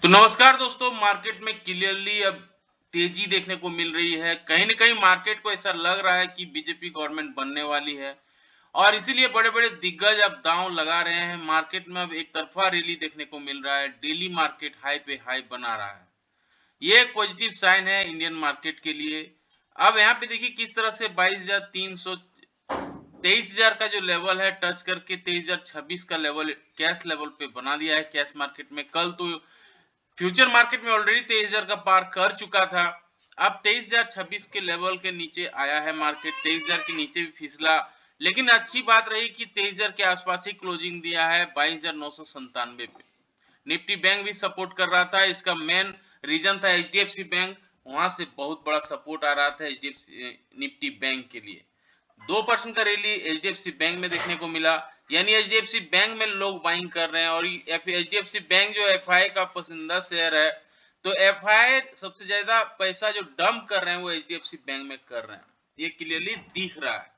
तो नमस्कार दोस्तों, मार्केट में क्लियरली अब तेजी देखने को मिल रही है। कहीं न कहीं मार्केट को ऐसा लग रहा है कि बीजेपी गवर्नमेंट बनने वाली है और इसीलिए बड़े-बड़े दिग्गज अब दांव लगा रहे हैं। मार्केट में अब एक तरफा रैली देखने को मिल रहा है। डेली मार्केट हाई पे हाई बना रहा है। ये एक पॉजिटिव साइन है इंडियन मार्केट के लिए। अब यहाँ पे देखिए किस तरह से 22,300 23,000 का जो लेवल है टच करके 23,026 का लेवल कैश लेवल पे बना दिया है कैश मार्केट में। कल तो फ्यूचर मार्केट में ऑलरेडी 23,000 का पार कर चुका था। अब 23,026 के लेवल के नीचे आया है मार्केट, 23,000 के नीचे भी फिसला, लेकिन अच्छी बात रही कि 23,000 के आसपास ही क्लोजिंग दिया है 22,997 पे। निफ्टी बैंक भी सपोर्ट कर रहा था। इसका मेन रीजन था एचडीएफसी बैंक, वहां से बहुत बड़ा सपोर्ट आ रहा था एचडीएफसी निफ्टी बैंक के लिए। 2% का रैली एचडीएफसी बैंक में देखने को मिला, यानी एचडीएफसी बैंक में लोग बाइंग कर रहे हैं और एचडीएफसी बैंक जो एफआई का पसंदीदा शेयर है, तो एफआई सबसे ज्यादा पैसा जो डंप कर रहे हैं वो एचडीएफसी बैंक में कर रहे हैं, ये क्लियरली दिख रहा है।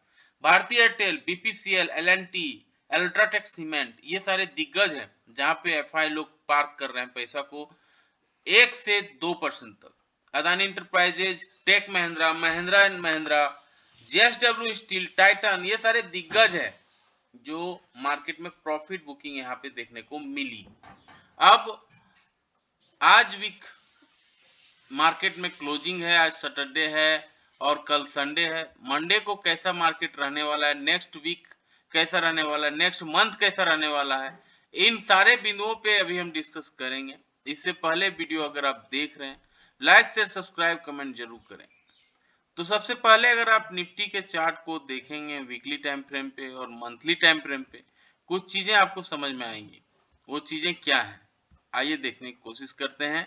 Bharti Airtel, BPCL, L and T, UltraTech cement, ये सारे दिग्गज हैं जहां पे एफआई लोग पार्क कर रहे हैं पैसा को 1 से 2% तक। Adani Enterprises, Tech Mahindra, Mahindra and Mahindra, JSW Steel, Titan, ये सारे दिग्गज हैं जो मार्केट में प्रॉफिट बुकिंग यहाँ पे देखने को मिली। अब आज वीक मार्केट में क्लोजिंग है, आज सैटरडे है और कल संडे है। मंडे को कैसा मार्केट रहने वाला है, नेक्स्ट वीक कैसा रहने वाला है, नेक्स्ट मंथ कैसा रहने वाला है, इन सारे बिंदुओं पे अभी हम डिस्कस करेंगे। इससे पहले वीडियो अगर आप देख रहे हैं, लाइक शेयर सब्सक्राइब कमेंट जरूर करें। तो सबसे पहले अगर आप निफ्टी के चार्ट को देखेंगे वीकली टाइम फ्रेम पे और मंथली टाइम फ्रेम पे, कुछ चीजें आपको समझ में आएंगी। वो चीजें क्या हैं, आइए देखने की कोशिश करते हैं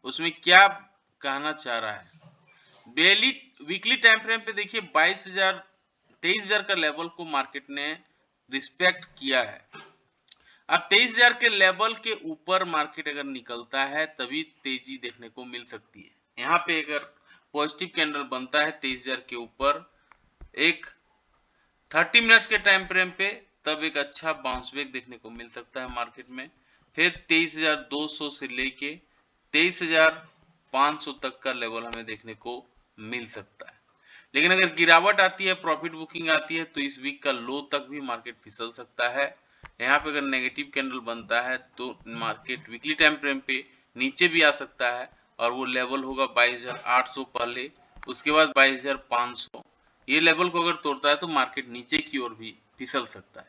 उसमें क्या कहना चाह रहा है। डेली वीकली टाइम फ्रेम पे देखिए 23,000 का लेवल को मार्केट ने रिस्पेक्ट किया है। अब 23,000 के लेवल के ऊपर मार्केट अगर निकलता है तभी तेजी देखने को मिल सकती है। यहाँ पे अगर पॉजिटिव कैंडल बनता है 23,000 के ऊपर एक 30 मिनट्स के टाइम फ्रेम पे, तब एक अच्छा बाउंस बैक देखने को मिल सकता है मार्केट में। फिर 23,200 से लेके 23,500 तक का लेवल हमें देखने को मिल सकता है। लेकिन अगर गिरावट आती है, प्रॉफिट बुकिंग आती है, तो इस वीक का लो तक भी मार्केट फिसल सकता है। यहाँ पे अगर नेगेटिव कैंडल बनता है तो मार्केट वीकली टाइम फ्रेम पे नीचे भी आ सकता है और वो लेवल होगा 22,800 पहले, उसके बाद 22,500। ये लेवल को अगर तोड़ता है तो मार्केट नीचे की ओर भी फिसल सकता है।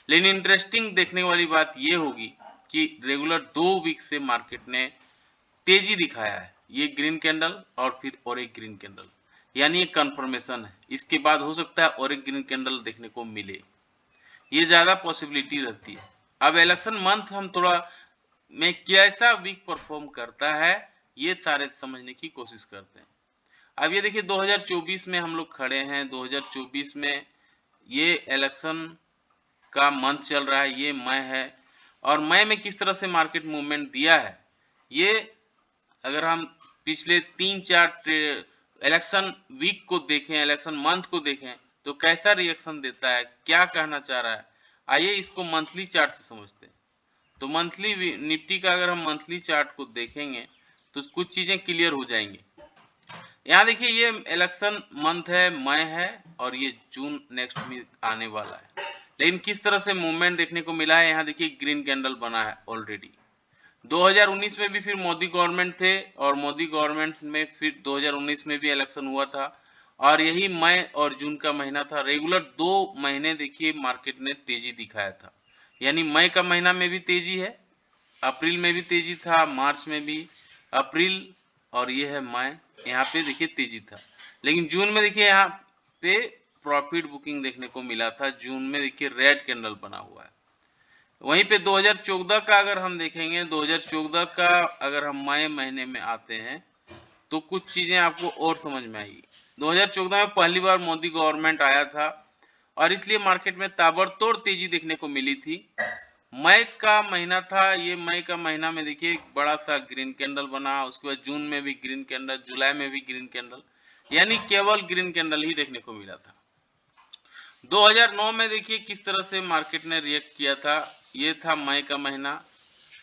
लेकिन इंटरेस्टिंग देखने वाली बात ये होगी कि रेगुलर 2 वीक से मार्केट ने तेजी दिखाया है। ये ग्रीन कैंडल और फिर और एक ग्रीन कैंडल, यानी एक कंफर्मेशन है। इसके बाद हो सकता है और एक ग्रीन कैंडल देखने को मिले, ये ज्यादा पॉसिबिलिटी रहती है। अब इलेक्शन मंथ हम थोड़ा में कैसा वीक परफॉर्म करता है ये सारे समझने की कोशिश करते हैं। अब ये देखिए 2024 में हम लोग खड़े हैं। 2024 में ये इलेक्शन का मंथ चल रहा है, ये मई है और मई में किस तरह से मार्केट मूवमेंट दिया है, ये अगर हम पिछले 3-4 इलेक्शन वीक को देखें, इलेक्शन मंथ को देखें, तो कैसा रिएक्शन देता है, क्या कहना चाह रहा है, आइए इसको मंथली चार्ट से समझते हैं। तो मंथली निफ्टी का अगर हम मंथली चार्ट को देखेंगे तो कुछ चीजें क्लियर हो जाएंगी। यहाँ देखिए ये इलेक्शन मंथ है, मई है और ये जून नेक्स्ट में आने वाला है। लेकिन किस तरह से मूवमेंट देखने को मिला है, यहाँ देखिए ग्रीन कैंडल बना है ऑलरेडी। 2019 में भी फिर मोदी गवर्नमेंट थे और मोदी गवर्नमेंट में फिर 2019 में भी इलेक्शन हुआ था और यही मई और जून का महीना था। रेगुलर 2 महीने देखिए मार्केट ने तेजी दिखाया था, यानी मई का महीना में भी तेजी है, अप्रैल में भी तेजी था, मार्च में भी, अप्रैल और ये है मई, यहाँ पे देखिए तेजी था। लेकिन जून में देखिए यहाँ पे प्रॉफिट बुकिंग देखने को मिला था। जून में देखिए रेड कैंडल बना हुआ है। वहीं पे 2014 का अगर हम देखेंगे, 2014 का अगर हम मई महीने में आते हैं तो कुछ चीजें आपको और समझ में आएगी। 2014 में पहली बार मोदी गवर्नमेंट आया था और इसलिए मार्केट में ताबड़तोड़ तेजी देखने को मिली थी। मई का महीना था, ये मई का महीना में देखिए एक बड़ा सा ग्रीन कैंडल बना, उसके बाद जून में भी ग्रीन कैंडल, जुलाई में भी ग्रीन कैंडल, यानी केवल ग्रीन कैंडल ही देखने को मिला था। 2009 में देखिए किस तरह से मार्केट ने रिएक्ट किया था, ये था मई का महीना,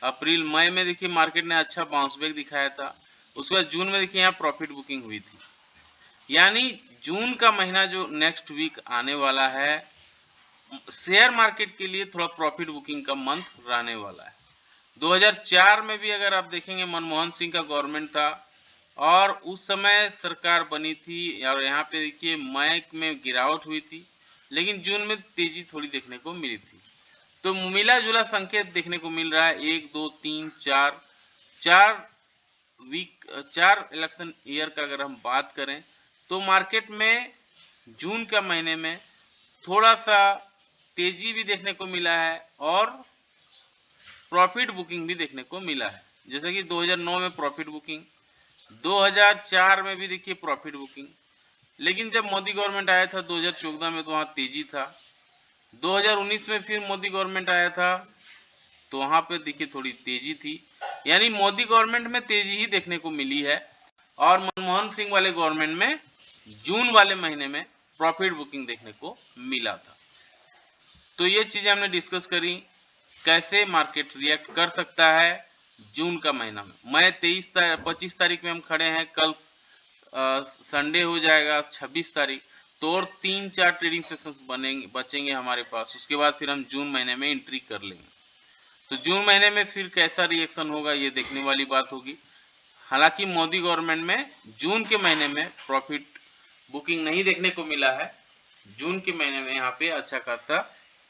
अप्रैल मई में देखिए मार्केट ने अच्छा बाउंस बैक दिखाया था। उसके बाद जून में देखिए यहाँ प्रॉफिट बुकिंग हुई थी। यानी जून का महीना जो नेक्स्ट वीक आने वाला है, शेयर मार्केट के लिए थोड़ा प्रॉफिट बुकिंग का मंथ रहने वाला है। 2004 में भी अगर आप देखेंगे मनमोहन सिंह का गवर्नमेंट था और उस समय सरकार बनी थी और यहाँ पे देखिए मई में गिरावट हुई थी, लेकिन जून में तेजी थोड़ी देखने को मिली थी। तो मिला जुला संकेत देखने को मिल रहा है। 1 2 3 4 4 इलेक्शन ईयर का अगर हम बात करें तो मार्केट में जून के महीने में थोड़ा सा तेजी भी देखने को मिला है और प्रॉफिट बुकिंग भी देखने को मिला है। जैसे कि 2009 में प्रॉफिट बुकिंग, 2004 में भी देखिए प्रॉफिट बुकिंग, लेकिन जब मोदी गवर्नमेंट आया था 2014 में तो वहाँ तेजी था। 2019 में फिर मोदी गवर्नमेंट आया था तो वहाँ पे देखिए थोड़ी तेजी थी। यानी मोदी गवर्नमेंट में तेजी ही देखने को मिली है और मनमोहन सिंह वाले गवर्नमेंट में जून वाले महीने में प्रॉफिट बुकिंग देखने को मिला था। तो ये चीजें हमने डिस्कस करी, कैसे मार्केट रिएक्ट कर सकता है जून का महीना में। मई 25 तारीख में हम खड़े हैं, कल संडे हो जाएगा 26 तारीख, तो और 3-4 ट्रेडिंग सेशंस बचेंगे हमारे पास। उसके बाद फिर हम जून महीने में एंट्री कर लेंगे। तो जून महीने में फिर कैसा रिएक्शन होगा ये देखने वाली बात होगी। हालांकि मोदी गवर्नमेंट में जून के महीने में प्रॉफिट बुकिंग नहीं देखने को मिला है, जून के महीने में यहाँ पे अच्छा खासा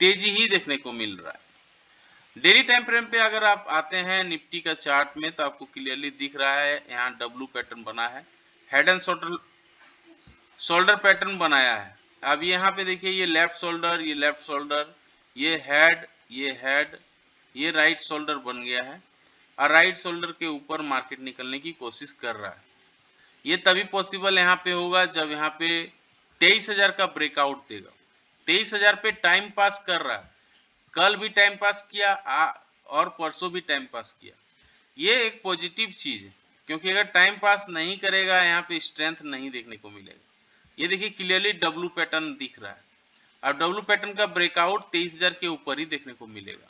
तेजी ही देखने को मिल रहा है। डेली टाइम फ्रेम पे अगर आप आते हैं निफ्टी का चार्ट में तो आपको क्लियरली दिख रहा है यहाँ डब्लू पैटर्न बना है, हेड एंड शोल्डर पैटर्न बनाया है। अब यहाँ पे देखिए ये लेफ्ट शोल्डर, ये लेफ्ट शोल्डर, ये हेड, ये राइट शोल्डर बन गया है और राइट शोल्डर के ऊपर मार्केट निकलने की कोशिश कर रहा है। ये तभी पॉसिबल यहाँ पे होगा जब यहाँ पे 23,000 का ब्रेकआउट देगा। 23,000 पे टाइम पास कर रहा है, कल भी टाइम पास किया और परसों भी टाइम पास किया। ये एक पॉजिटिव चीज है, क्योंकि अगर टाइम पास नहीं करेगा यहाँ पे स्ट्रेंथ नहीं देखने को मिलेगा। ये देखिए क्लियरली डब्लू पैटर्न दिख रहा है। अब डब्लू पैटर्न का ब्रेकआउट 23,000 के ऊपर ही देखने को मिलेगा।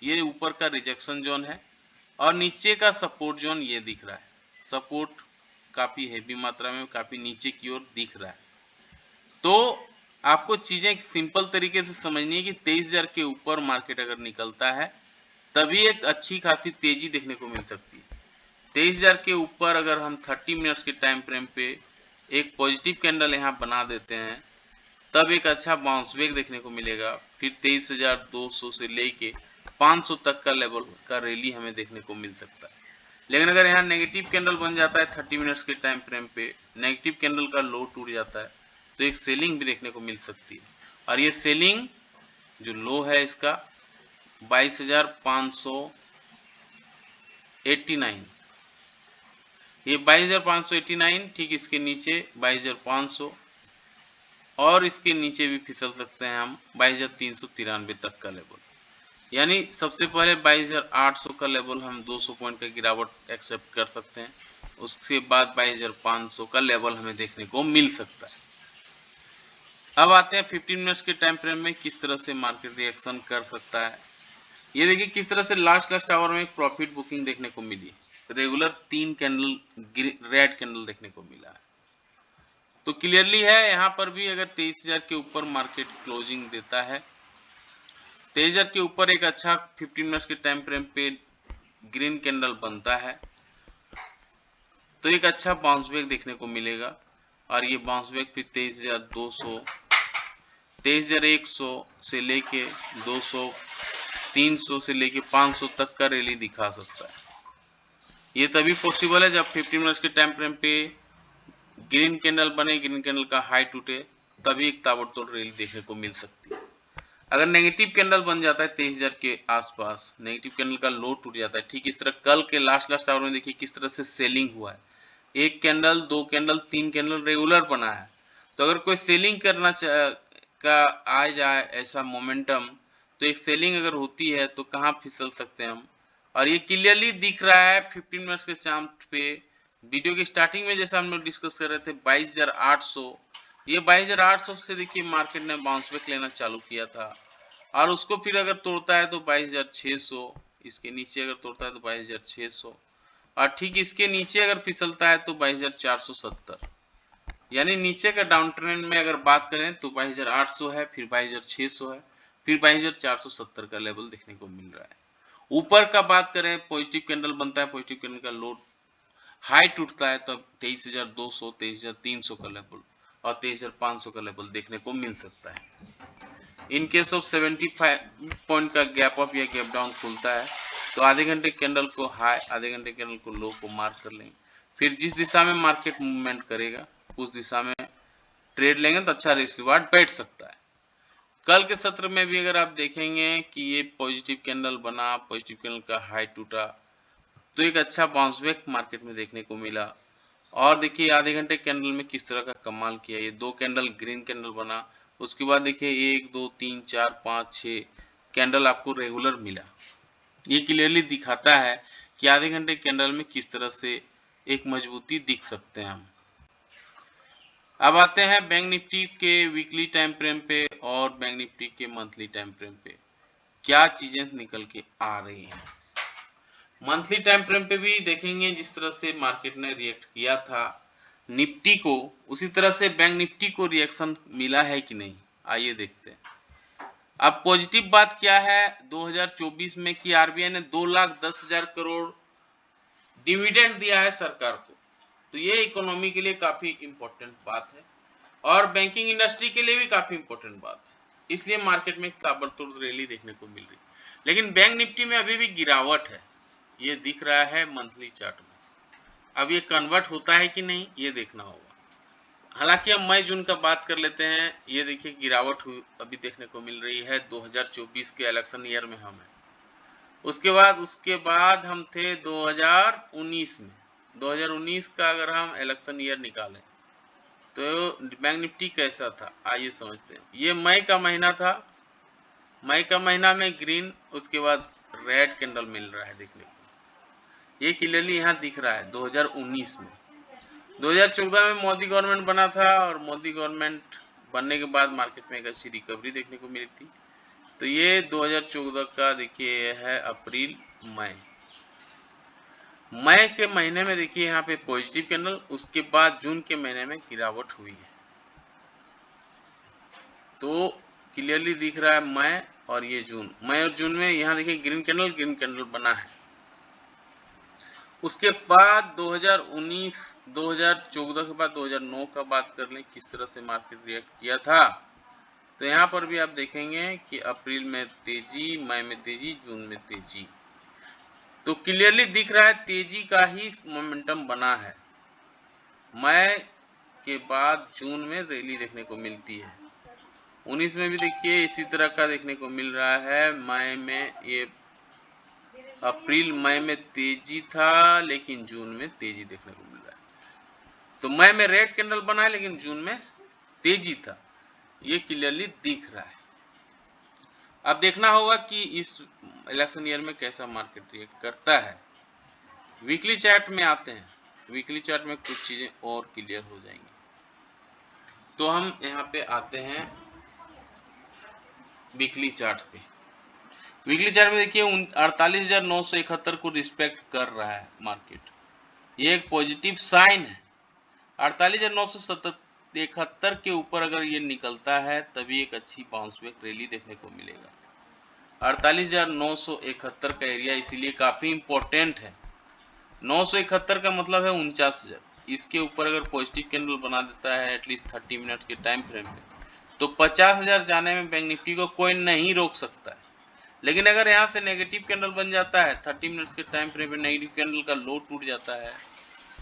ये ऊपर का रिजेक्शन जोन है और नीचे का सपोर्ट जोन ये दिख रहा है। सपोर्ट काफी हेवी मात्रा में काफी नीचे की ओर दिख रहा है। तो आपको चीजें सिंपल तरीके से समझनी है कि 23,000 के ऊपर मार्केट अगर निकलता है तभी एक अच्छी खासी तेजी देखने को मिल सकती है। 23,000 के ऊपर अगर हम 30 मिनट्स के टाइम फ्रेम पे एक पॉजिटिव कैंडल यहाँ बना देते हैं तब एक अच्छा बाउंस बैक देखने को मिलेगा। फिर 23,200 से लेके 500 तक का लेवल का रैली हमें देखने को मिल सकता है। लेकिन अगर यहाँ नेगेटिव कैंडल बन जाता है 30 मिनट्स के टाइम फ्रेम पे, नेगेटिव कैंडल का लो टूट जाता है तो एक सेलिंग भी देखने को मिल सकती है। और ये सेलिंग जो लो है इसका 22,589, ये 22,589, ठीक इसके नीचे 22,500 और इसके नीचे भी फिसल सकते हैं हम 22,393 तक का लेवल। यानी सबसे पहले 22,800 का लेवल हम 200 पॉइंट का गिरावट एक्सेप्ट कर सकते हैं, उसके बाद 22,500 का लेवल हमें देखने को मिल सकता है। अब आते हैं 15 मिनट्स के टाइम फ्रेम में किस तरह से मार्केट रिएक्शन कर सकता है। ये देखिए किस तरह से लास्ट आवर में एक प्रॉफिट बुकिंग देखने को मिली। रेगुलर 3 कैंडल रेड कैंडल देखने को मिला है। तो क्लियरली है यहाँ पर भी अगर 23,000 के ऊपर मार्केट क्लोजिंग देता है, 23,000 के ऊपर एक अच्छा 15 मिनट्स के टाइम फ्रेम पे ग्रीन कैंडल बनता है तो एक अच्छा बाउंस बैक देखने को मिलेगा। और ये बाउंस बैक फिर 23,200, 23,100 से लेके 200, 300 से लेके 500 तक का रैली दिखा सकता है। ये तभी पॉसिबल है जब 15 मिनट्स के टाइम फ्रेम पे ग्रीन कैंडल बने, ग्रीन कैंडल का हाई टूटे, तभी एक ताबड़तोड़ रैली देखने को मिल सकती है। अगर नेगेटिव कैंडल बन जाता है 23,000 के आसपास, नेगेटिव कैंडल का लो टूट जाता है, ठीक इस तरह कल के लास्ट आवर में देखिए किस तरह से सेलिंग हुआ है। 1 कैंडल, 2 कैंडल, 3 कैंडल रेगुलर बना है। तो अगर कोई सेलिंग करना का आ जाए ऐसा मोमेंटम, तो एक सेलिंग अगर होती है तो कहाँ फिसल सकते हैं हम। और ये क्लियरली दिख रहा है 15 मिनट्स के चार्ट पे। वीडियो की स्टार्टिंग में जैसा हम लोग डिस्कस कर रहे थे 22,800, ये 22,800 से देखिए मार्केट ने बाउंस बैक लेना चालू किया था और उसको फिर अगर तोड़ता है तो 22,600, इसके नीचे अगर तोड़ता है तो 22,600, और ठीक इसके नीचे अगर फिसलता है तो 22,470। यानी नीचे का डाउन ट्रेंड में अगर बात करें तो 22,800 है, फिर 22,600 है, फिर 22,470 का लेवल देखने को मिल रहा है। ऊपर का बात करें, पॉजिटिव कैंडल बनता है, पॉजिटिव कैंडल का लो हाई टूटता है तब 23,200, 23,300 का लेवल और 23,500 का लेवल देखने को मिल सकता है। इन केस ऑफ 75 पॉइंट का गैप अप या गैप डाउन खुलता है तो आधे घंटे कैंडल को हाई, आधे घंटे कैंडल को लो को मार्क कर लेंगे, फिर जिस दिशा में मार्केट मूवमेंट करेगा उस दिशा में ट्रेड लेंगे तो अच्छा रिस्क रिवार्ड बैठ सकता है। कल के सत्र में भी अगर आप देखेंगे कि ये पॉजिटिव कैंडल बना, पॉजिटिव कैंडल का हाई टूटा, तो एक अच्छा बाउंस बैक मार्केट में देखने को मिला। और देखिए आधे घंटे कैंडल में किस तरह का कमाल किया, ये दो कैंडल ग्रीन कैंडल बना, उसके बाद देखिए 1 2 3 4 5 6 कैंडल आपको रेगुलर मिला। ये क्लियरली दिखाता है कि आधे घंटे कैंडल में किस तरह से एक मजबूती दिख सकते हैं हम। अब आते हैं बैंक निफ्टी के वीकली टाइम फ्रेम पे और बैंक निफ्टी के मंथली टाइम फ्रेम पे क्या चीजें निकल के आ रही हैं। मंथली टाइम फ्रेम पे भी देखेंगे जिस तरह से मार्केट ने रिएक्ट किया था निफ्टी को, उसी तरह से बैंक निफ्टी को रिएक्शन मिला है कि नहीं, आइए देखते हैं। अब पॉजिटिव बात क्या है 2024 में कि आरबीआई ने 2,10,000 करोड़ डिविडेंड दिया है सरकार को, तो ये इकोनॉमी के लिए काफी इंपॉर्टेंट बात है और बैंकिंग इंडस्ट्री के लिए भी काफी इंपॉर्टेंट बात है, इसलिए मार्केट में ताबड़तोड़ रैली देखने को मिल रही है। लेकिन बैंक निफ्टी में अभी भी गिरावट है, ये दिख रहा है मंथली चार्ट में। अब ये कन्वर्ट होता है कि नहीं ये देखना होगा। हालांकि हम मई जून का बात कर लेते हैं, ये देखिए गिरावट हुई अभी देखने को मिल रही है 2024 के इलेक्शन ईयर में हम हैं। उसके बाद हम थे 2019 में, 2019 का अगर हम इलेक्शन ईयर निकालें तो बैंक निफ्टी कैसा था आइए समझते हैं। ये मई का महीना था, मई का महीना में ग्रीन, उसके बाद रेड कैंडल मिल रहा है देखने को, ये क्लियरली यहाँ दिख रहा है 2019 में। 2014 में मोदी गवर्नमेंट बना था और मोदी गवर्नमेंट बनने के बाद मार्केट में एक अच्छी रिकवरी देखने को मिली थी। तो ये 2014 का देखिए है अप्रैल मई, मई के महीने में देखिए यहाँ पे पॉजिटिव कैंडल, उसके बाद जून के महीने में गिरावट हुई है। तो क्लियरली दिख रहा है मई और ये जून, मई और जून में यहाँ देखिए ग्रीन कैंडल बना है। उसके बाद 2019 2014 के बाद 2009 का बात कर लें किस तरह से मार्केट रिएक्ट किया था, तो यहाँ पर भी आप देखेंगे कि अप्रैल में तेजी, मई में तेजी, जून में तेजी, तो क्लियरली दिख रहा है तेजी का ही मोमेंटम बना है। मई के बाद जून में रैली देखने को मिलती है, 19 में भी देखिए इसी तरह का देखने को मिल रहा है। मई में ये अप्रैल मई में तेजी था लेकिन जून में तेजी देखने को मिल रहा है। तो मई में रेड कैंडल बना है लेकिन जून में तेजी था, ये क्लियरली दिख रहा है। अब देखना होगा कि इस इलेक्शन ईयर में कैसा मार्केट रिएक्ट करता है। वीकली चार्ट में आते हैं, वीकली चार्ट में कुछ चीजें और क्लियर हो जाएंगी। तो हम यहाँ पे आते हैं वीकली चार्ट पे। वीकली चार्ट में देखिए 48,971 को रिस्पेक्ट कर रहा है मार्केट, ये एक पॉजिटिव साइन है। 48,971 के ऊपर अगर ये निकलता है तभी एक अच्छी बाउंस बैक रैली देखने को मिलेगा। 48,971 का एरिया इसीलिए काफी इंपॉर्टेंट है। 971 का मतलब है 49,000, इसके ऊपर अगर पॉजिटिव कैंडल बना देता है एटलीस्ट 30 मिनट के टाइम फ्रेम पे तो 50,000 जाने में बैंक निफ्टी को कोई नहीं रोक सकता है। लेकिन अगर यहाँ से नेगेटिव कैंडल बन जाता है 30 मिनट्स के टाइम फ्रेम पे, नेगेटिव कैंडल का लो टूट जाता है,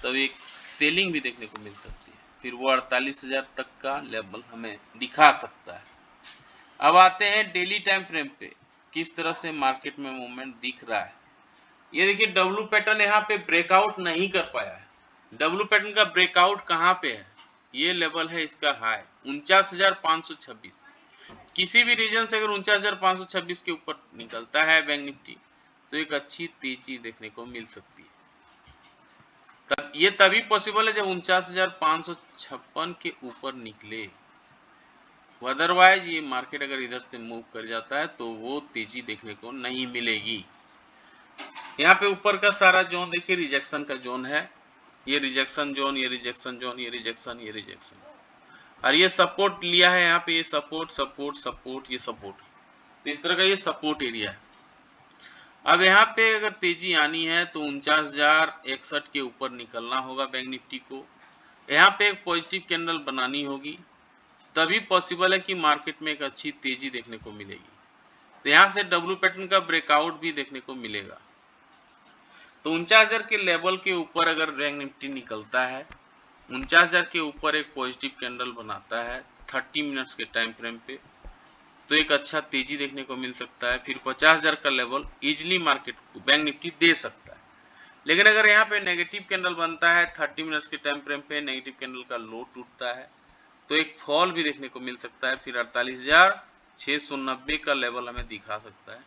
तब एक सेलिंग भी देखने को मिल सकती है, फिर वो 48,000 तक का लेवल हमें दिखा सकता है। अब आते हैं डेली टाइम फ्रेम पे किस तरह से मार्केट में मूवमेंट दिख रहा है। ये देखिए डब्ल्यू पैटर्न यहाँ पे ब्रेकआउट नहीं कर पाया है। डब्ल्यू पैटर्न का ब्रेकआउट कहाँ पे है, ये लेवल है इसका हाई 49,526। किसी भी रीजन से अगर 49,526 के ऊपर निकलता है बैंक निफ्टी तो एक अच्छी तेजी देखने को मिल सकती है। तब ये तभी पॉसिबल है जब 49,556 के ऊपर निकले, अदरवाइज ये मार्केट अगर इधर से मूव कर जाता है तो वो तेजी देखने को नहीं मिलेगी। यहाँ पे ऊपर का सारा जोन देखिए रिजेक्शन का जोन है, ये रिजेक्शन जोन, ये रिजेक्शन जोन, ये रिजेक्शन, ये रिजेक्शन, और ये सपोर्ट लिया है यहाँ पे, ये सपोर्ट सपोर्ट सपोर्ट, ये सपोर्ट, तो इस तरह का ये सपोर्ट एरिया है। अब यहाँ पे अगर तेजी आनी है तो 49,061 के ऊपर निकलना होगा बैंक निफ्टी को, यहाँ पे एक पॉजिटिव कैंडल बनानी होगी, तभी पॉसिबल है कि मार्केट में एक अच्छी तेजी देखने को मिलेगी। तो यहाँ से डब्ल्यू पैटर्न का ब्रेकआउट भी देखने को मिलेगा। तो 49,000 के लेवल के ऊपर अगर बैंक निफ्टी निकलता है, 49,000 के ऊपर एक पॉजिटिव कैंडल बनाता है 30 मिनट्स के टाइम फ्रेम पे, तो एक अच्छा तेजी देखने को मिल सकता है। फिर 50,000 का लेवल इजिली मार्केट को बैंक निफ्टी दे सकता है। लेकिन अगर यहाँ पे नेगेटिव कैंडल बनता है 30 मिनट्स के टाइम फ्रेम पे, नेगेटिव कैंडल का लो टूटता है, तो एक फॉल भी देखने को मिल सकता है। फिर 48,690 का लेवल हमें दिखा सकता है,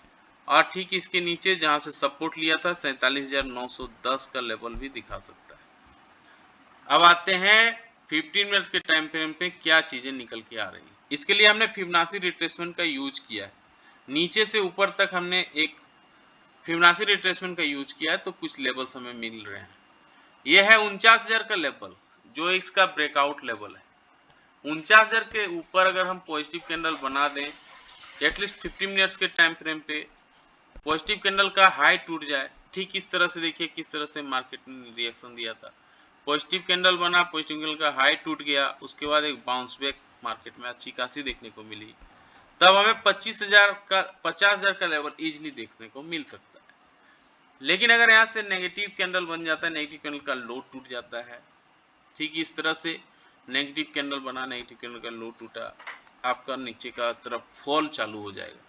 और ठीक इसके नीचे जहां से सपोर्ट लिया था 47,910 का लेवल भी दिखा सकता है। अब आते हैं 15 मिनट के टाइम फ्रेम पे क्या चीजें निकल के आ रही है। इसके लिए हमने फिबोनाची रिट्रेसमेंट का यूज किया है, नीचे से ऊपर तक हमने एक फिबोनाची रिट्रेसमेंट का यूज किया है, तो कुछ लेवल्स हमें मिल रहे हैं। यह है 49,000 का लेवल, जो इसका ब्रेकआउट लेवल है। 49,000 के ऊपर अगर हम पॉजिटिव कैंडल बना दें एटलीस्ट 15 मिनट्स के टाइम फ्रेम पे, पॉजिटिव कैंडल का हाई टूट जाए, ठीक इस तरह से देखिए किस तरह से मार्केट ने रिएक्शन दिया था। पॉजिटिव कैंडल बना, पॉजिटिव कैंडल का हाई टूट गया, उसके बाद एक बाउंस बैक मार्केट में अच्छी खासी देखने को मिली, तब हमें 50,000 का लेवल इजीली देखने को मिल सकता है। लेकिन अगर यहाँ से नेगेटिव कैंडल बन जाता है, नेगेटिव कैंडल का लो टूट जाता है, ठीक इस तरह से नेगेटिव कैंडल बना, नेगेटिव कैंडल का लो टूटा, आपका नीचे का तरफ फॉल चालू हो जाएगा,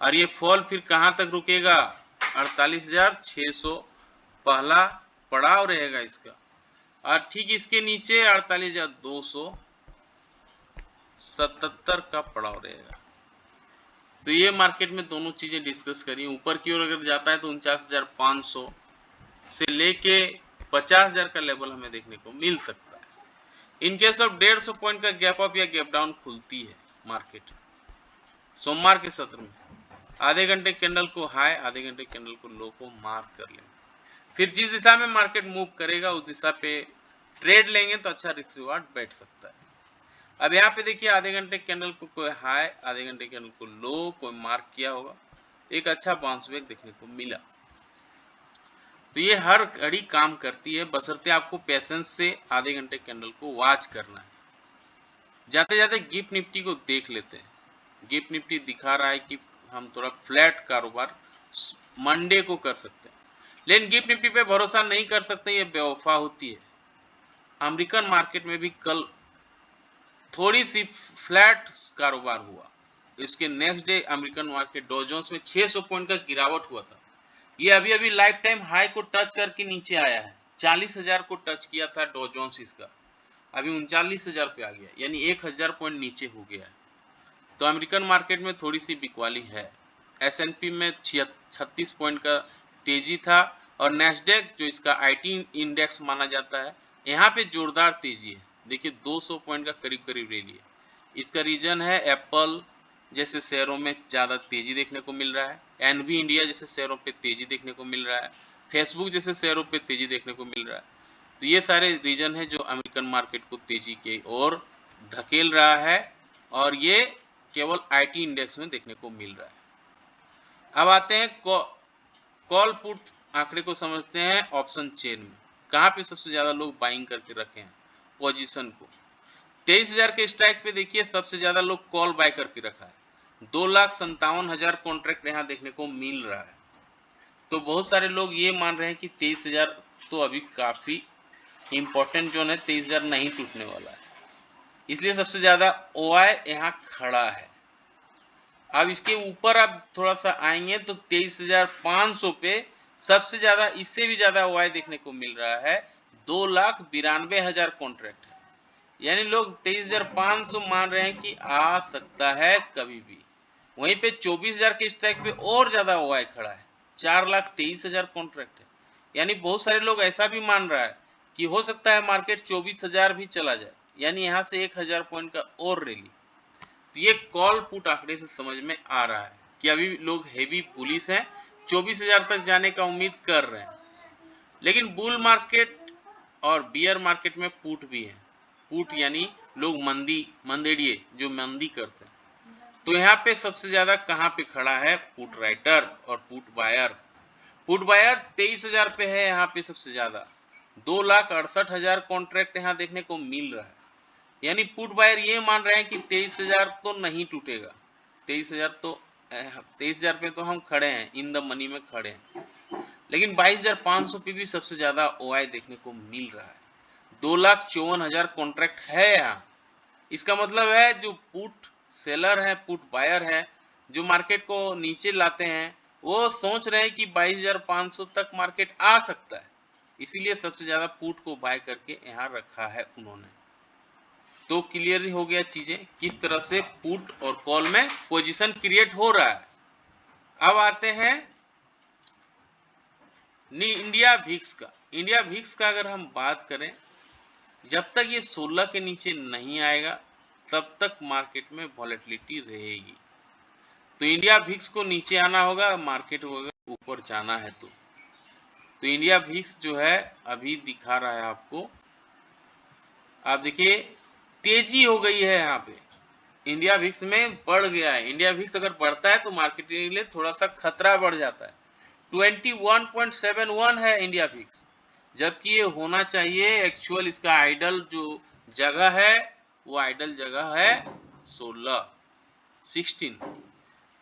और ये फॉल फिर कहां तक रुकेगा, 48,600 पहला पड़ाव रहेगा इसका, और ठीक इसके नीचे 48,277 का पड़ाव रहेगा। तो ये मार्केट में दोनों चीजें डिस्कस करी। ऊपर की ओर अगर जाता है तो 49,500 से लेके 50,000 का लेवल हमें देखने को मिल सकता है। इन केस ऑफ 150 पॉइंट का गैप अप या गैप डाउन खुलती है मार्केट सोमवार के सत्र में, आधे घंटे कैंडल को हाई, आधे घंटे कैंडल को लो को मार्क कर लेंगे, फिर जिस दिशा में मार्केट मूव करेगा उस दिशा पे ट्रेड लेंगे तो अच्छा रिस्क रिवार्ड बैठ सकता है। अब यहाँ पे देखिए आधे घंटे कैंडल को कोई हाई, आधे घंटे कैंडल को लो कोई मार्क किया होगा, एक अच्छा बाउंस बैक देखने को मिला। तो ये हर घड़ी काम करती है, बशर्ते आपको पेशेंस से आधे घंटे कैंडल को वॉच करना है। जाते जाते गिफ्ट निफ्टी को देख लेते हैं। गिफ्ट निफ्टी दिखा रहा है कि हम थोड़ा फ्लैट कारोबार मंडे को कर सकते हैं, लेकिन गिफ्ट निफ्टी पे भरोसा नहीं कर सकते, ये बेवफा होती है। अमेरिकन मार्केट में भी कल थोड़ी सी फ्लैट कारोबार हुआ, इसके नेक्स्ट डे अमेरिकन मार्केट डॉ जोन्स में 600 पॉइंट का गिरावट हुआ था। ये अभी अभी लाइफ टाइम हाई को टच करके नीचे आया है, 40,000 को टच किया था डॉ जोन्स इसका, अभी 39,000 पे आ गया, यानी 1,000 पॉइंट नीचे हो गया है। तो अमेरिकन मार्केट में थोड़ी सी बिकवाली है। S&P में 36 पॉइंट का तेजी था, और नैस्डैक जो इसका आईटी इंडेक्स माना जाता है, यहाँ पे जोरदार तेजी है। देखिए 200 पॉइंट का करीब करीब रैली है। इसका रीजन है एप्पल जैसे शेयरों में ज़्यादा तेजी देखने को मिल रहा है, एनवी इंडिया जैसे शेयरों पे तेजी देखने को मिल रहा है, फेसबुक जैसे शेयरों पे तेजी देखने को मिल रहा है। तो ये सारे रीजन है जो अमेरिकन मार्केट को तेजी की ओर धकेल रहा है, और ये केवल आईटी इंडेक्स में देखने को मिल रहा है। अब आते हैं कॉल पुट आंकड़े को समझते हैं ऑप्शन चेन में, कहाँ पे सबसे ज्यादा लोग बाइंग करके रखे हैं पोजीशन को। 23,000 के स्ट्राइक पे देखिए सबसे ज्यादा लोग कॉल बाय करके रखा है, 2,57,000 कॉन्ट्रैक्ट यहाँ देखने को मिल रहा है। तो बहुत सारे लोग ये मान रहे हैं कि 23,000 तो अभी काफी इंपॉर्टेंट जोन है, 23,000 नहीं टूटने वाला है, इसलिए सबसे ज्यादा ओआई यहाँ खड़ा है। अब इसके ऊपर आप थोड़ा सा आएंगे तो 23,500 पे सबसे ज्यादा, इससे भी ज्यादा ओआई देखने को मिल रहा है, 2,92,000 कॉन्ट्रैक्ट है, यानी लोग 23,500 मान रहे हैं कि आ सकता है कभी भी। वहीं पे 24,000 के स्ट्राइक पे और ज्यादा ओआई खड़ा है, 4,23,000 कॉन्ट्रैक्ट है, यानी बहुत सारे लोग ऐसा भी मान रहा है कि हो सकता है मार्केट 24,000 भी चला जाए, यानी यहाँ से 1,000 पॉइंट का और रैली। तो ये कॉल पुट आंकड़े से समझ में आ रहा है कि अभी लोग हेवी बुलिश हैं, 24,000 तक जाने का उम्मीद कर रहे हैं। लेकिन बुल मार्केट और बियर मार्केट में पुट भी है। पुट यानी लोग मंदेड़िए जो मंदी करते हैं। तो यहाँ पे सबसे ज्यादा कहाँ पे खड़ा है? पुट राइटर और पुट बायर। पुट बायर 23,000 पे है यहाँ पे सबसे ज्यादा। 2,68,000 कॉन्ट्रैक्ट यहाँ देखने को मिल रहा है। यानी पुट बायर ये मान रहे हैं कि 23,000 तो नहीं टूटेगा। 23,000 पे तो हम खड़े हैं, इन द मनी में खड़े हैं। लेकिन 22,500 पे भी सबसे ज्यादा ओआई देखने को मिल रहा है। 2,54,000 कॉन्ट्रैक्ट है यहाँ। इसका मतलब है जो पुट सेलर है, पुट बायर है, जो मार्केट को नीचे लाते हैं, वो सोच रहे हैं कि 22,500 तक मार्केट आ सकता है। इसीलिए सबसे ज्यादा पुट को बाय करके यहाँ रखा है उन्होंने। तो क्लियर हो गया चीजें किस तरह से पुट और कॉल में पोजीशन क्रिएट हो रहा है। अब आते हैं इंडिया भिक्स का। इंडिया भिक्स का अगर हम बात करें, जब तक ये 16 के नीचे नहीं आएगा तब तक मार्केट में वॉलेटिलिटी रहेगी। तो इंडिया भिक्स को नीचे आना होगा, मार्केट को ऊपर जाना है। तो इंडिया भिक्स जो है अभी दिखा रहा है आपको, आप देखिए तेजी हो गई है यहाँ पे। इंडिया भिक्स में बढ़ गया है। इंडिया भिक्स अगर बढ़ता है तो मार्केट के लिए थोड़ा सा खतरा बढ़ जाता है। 21.71 है इंडिया भिक्स, जबकि ये होना चाहिए एक्चुअल इसका आइडल जो जगह है, वो आइडल जगह है 16,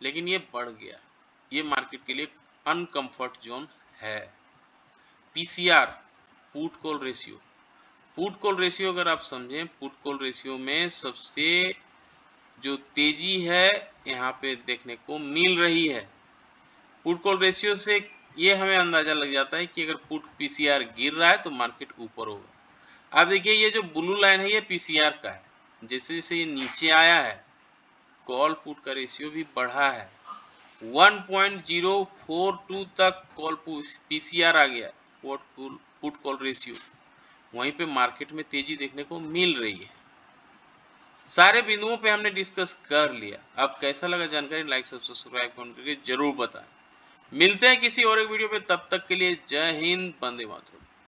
लेकिन ये बढ़ गया। ये मार्केट के लिए अनकंफर्ट जोन है। PCR, put call ratio. Put call ratio अगर आप समझें, पुट कॉल रेशियो में सबसे जो तेजी है यहाँ पे देखने को मिल रही है। पुट कॉल रेशियो से ये हमें अंदाजा लग जाता है कि अगर पुट पीसीआर गिर रहा है तो मार्केट ऊपर होगा। अब देखिए ये जो ब्लू लाइन है ये पीसीआर का है। जैसे जैसे ये नीचे आया है, कॉल पुट का रेशियो भी बढ़ा है। 1.042 तक कॉल पीसीआर आ गया, पुट कॉल रेशियो। वहीं पे मार्केट में तेजी देखने को मिल रही है। सारे बिंदुओं पे हमने डिस्कस कर लिया। अब कैसा लगा जानकारी, लाइक सब्सक्राइब करके जरूर बताएं। मिलते हैं किसी और एक वीडियो पे, तब तक के लिए जय हिंद, वंदे मातरम।